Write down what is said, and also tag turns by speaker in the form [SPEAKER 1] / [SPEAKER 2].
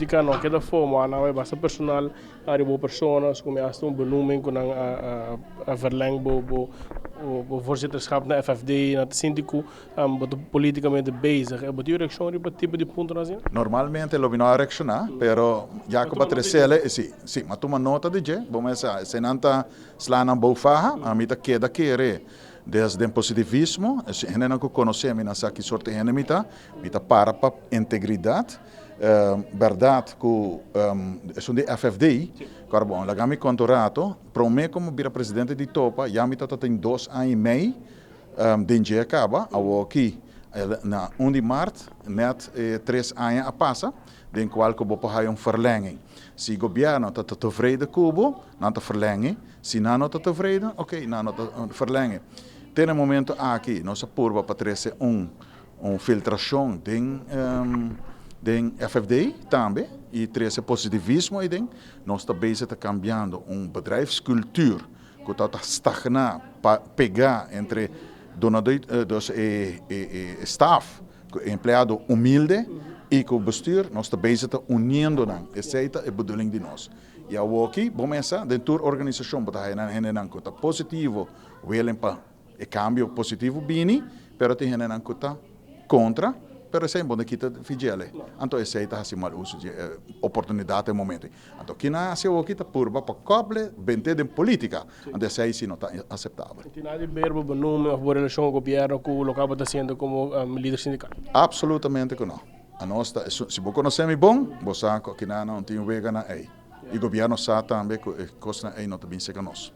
[SPEAKER 1] Não queda forma, não é basta personal, boa personas, como hasta benoeming com a verleng bo voorzitterschap na FFD, na síndico, politicamente bezig. É boa reação para tipo de ponto assim?
[SPEAKER 2] Normalmente lo vino a reaccionar, pero já que battere sele, sì, ma tu ma nota di je, bom essa, se nanta slana bofaha, a mita queda querer. Desde o positivismo, a gente não conhecemos nessa que sorte de mita para integridade, verdade que é de FFDI, cara bom, lá gami contorato, para mim como vira presidente de Topa, já mita tem 2 anos e meio, desde acaba, a aqui na 1 de março, net 3 anos a passa, den qual que vou para verlenging. Se o governo está tevreden cubo, não está verlengen. Se não está tevreden, ok, não está verlengen. Tem um momento aqui, nós apurva para trazer filtração de FFD também, e trazer positivismo aí dentro. Nós estamos bezig cambiando bedrijfscultuur, que está stagnar, pegar entre donadores e staff, empregado humilde, e com o bestuur, nós estamos bezig unindo, essa é a bedoeling de nós. E aqui, vamos começar, dentro da organização, para a positivo, willen para o cambio positivo, bini, pero tem gente que está contra, pero essa é uma kita fidele. Então, essa é a mal uso de oportunidade no momento. Então, que na se o kita purba para cobre, bente de política, então essa aí não está aceitável.
[SPEAKER 1] Tem nada de verbo, nome, ou relação com o governo, que o local está sendo como líder sindical?
[SPEAKER 2] Absolutamente que não. A nós, se você conhece bom, você sabe que não tem vega na aí. E o governo sabe também que a coisa aí não está bem seca nós.